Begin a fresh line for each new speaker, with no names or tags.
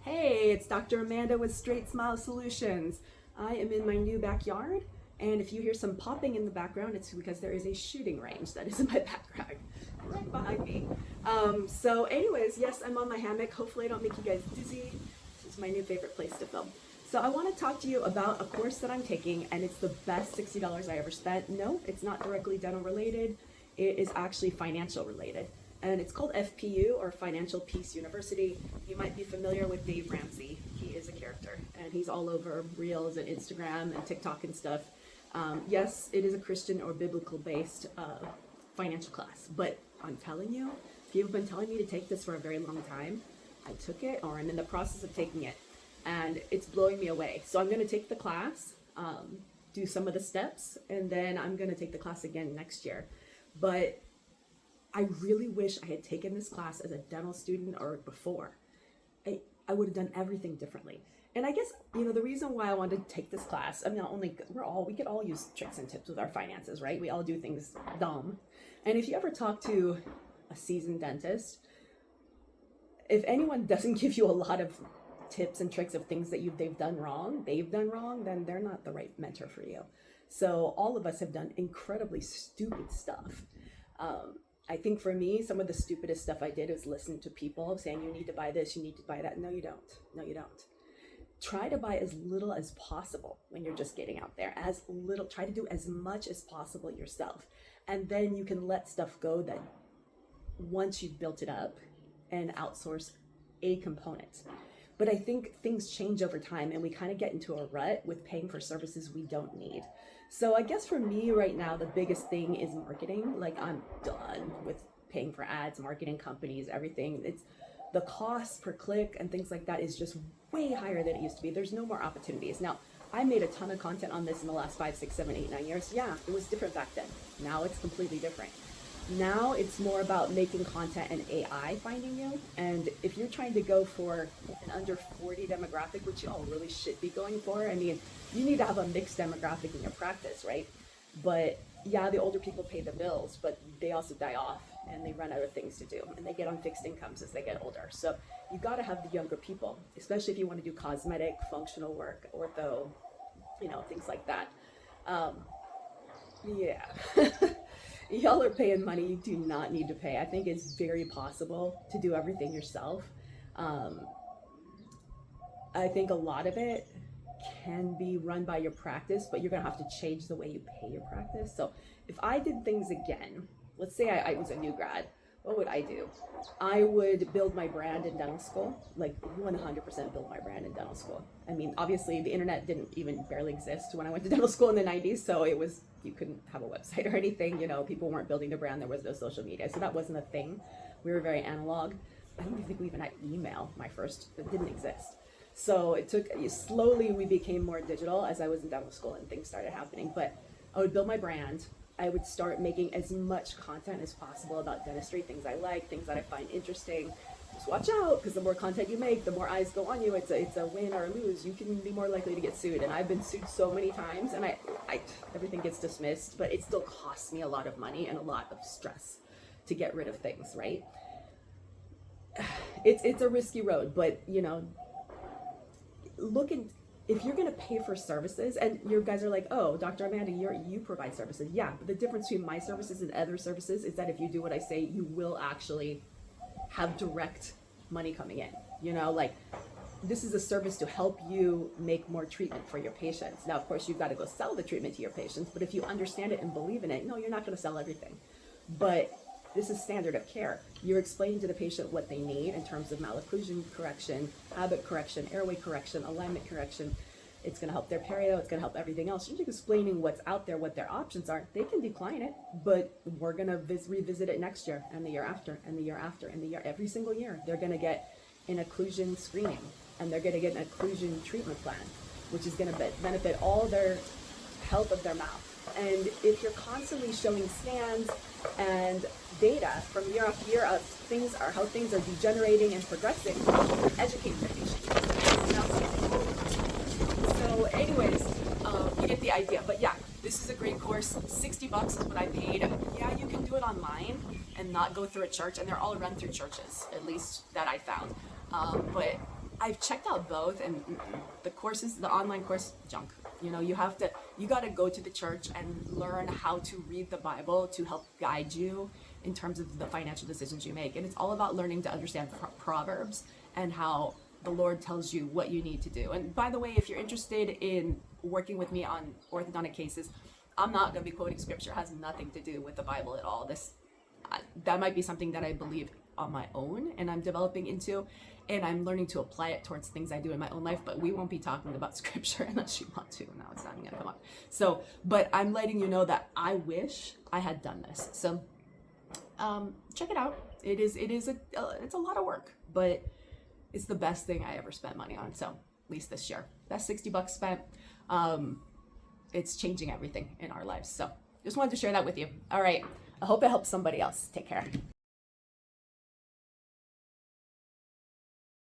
Hey, it's Dr. Amanda with Straightsmile Solutions. I am in my new backyard, and if you hear some popping in the background, it's because there is a shooting range that is in my background, right behind me. So anyways, yes, I'm on my hammock. Hopefully I don't make you guys dizzy. This is my new favorite place to film. So I want to talk to you about a course that I'm taking, and it's the best $60 I ever spent. No, it's not directly dental related. It is actually financial related. And it's called FPU, or Financial Peace University. You might be familiar with Dave Ramsey. He is a character, and he's all over Reels and Instagram and TikTok and stuff. Yes, it is a Christian or biblical-based financial class, but I'm telling you, people have been telling me to take this for a very long time. I took it, or I'm in the process of taking it, and it's blowing me away. So I'm going to take the class, do some of the steps, and then I'm going to take the class again next year. But I really wish I had taken this class as a dental student or before. I would have done everything differently. And I guess, the reason why I wanted to take this class, I mean, we could all use tricks and tips with our finances, right? We all do things dumb. And if you ever talk to a seasoned dentist, if anyone doesn't give you a lot of tips and tricks of things that they've done wrong, then they're not the right mentor for you. So all of us have done incredibly stupid stuff. I think for me, some of the stupidest stuff I did is listen to people saying, you need to buy this, you need to buy that. No, you don't. No, you don't. Try to buy as little as possible when you're just getting out there. Try to do as much as possible yourself. And then you can let stuff go that once you've built it up and outsource a component. But I think things change over time, and we kind of get into a rut with paying for services we don't need. So I guess for me right now, the biggest thing is marketing. Like, I'm done with paying for ads, marketing companies, everything. It's the cost per click and things like that is just way higher than it used to be. There's no more opportunities. Now, I made a ton of content on this in the last 5, 6, 7, 8, 9 years. Yeah, it was different back then. Now it's completely different. Now it's more about making content and AI finding you. And if you're trying to go for an under 40 demographic, which you all really should be going for, I mean, you need to have a mixed demographic in your practice, right? But yeah, the older people pay the bills, but they also die off and they run out of things to do, and they get on fixed incomes as they get older. So you got to have the younger people, especially if you want to do cosmetic, functional work, ortho, things like that. Yeah. Y'all are paying money you do not need to pay. I think it's very possible to do everything yourself. I think a lot of it can be run by your practice, but you're gonna have to change the way you pay your practice. So if I did things again, let's say I was a new grad, what would I do? I would build my brand in dental school, like 100% build my brand in dental school. I mean, obviously the internet didn't even barely exist when I went to dental school in the 90s, so you couldn't have a website or anything, people weren't building their brand, there was no social media, so that wasn't a thing. We were very analog. I don't even think we even had email, it didn't exist. So slowly we became more digital as I was in dental school and things started happening, but I would build my brand. I would start making as much content as possible about dentistry, things I like, things that I find interesting. Just watch out, because the more content you make, the more eyes go on you. It's a win or a lose. You can be more likely to get sued, and I've been sued so many times, and everything gets dismissed, but it still costs me a lot of money and a lot of stress to get rid of things, right? It's a risky road, but if you're going to pay for services, and you guys are like, oh, Dr. Amanda, you provide services. Yeah, but the difference between my services and other services is that if you do what I say, you will actually have direct money coming in. This is a service to help you make more treatment for your patients. Now, of course, you've got to go sell the treatment to your patients, but if you understand it and believe in it, no, you're not going to sell everything. But this is standard of care. You're explaining to the patient what they need in terms of malocclusion correction, habit correction, airway correction, alignment correction. It's going to help their perio. It's going to help everything else. You're just explaining what's out there, what their options are. They can decline it, but we're going to revisit it next year and the year after and the year after and the year. Every single year, they're going to get an occlusion screening, and they're going to get an occlusion treatment plan, which is going to benefit all their health of their mouth. And if you're constantly showing scans and data from year after year of how things are degenerating and progressing, you're educating the patient. So anyways, you get the idea. But yeah, this is a great course. $60 is what I paid. Yeah, you can do it online and not go through a church, and they're all run through churches, at least that I found. But I've checked out both, and the courses, the online course, junk. You know, you got to go to the church and learn how to read the Bible to help guide you in terms of the financial decisions you make. And it's all about learning to understand Proverbs and how the Lord tells you what you need to do. And by the way, if you're interested in working with me on orthodontic cases, I'm not going to be quoting scripture. It has nothing to do with the Bible at all. That might be something that I believe on my own and I'm developing into, and I'm learning to apply it towards things I do in my own life, but we won't be talking about scripture unless you want to. No, it's not even gonna come up. So, but I'm letting you know that I wish I had done this. So check it out. It's a lot of work, but it's the best thing I ever spent money on. So at least this year, that's $60 spent. It's changing everything in our lives. So just wanted to share that with you. All right. I hope it helps somebody else. Take care.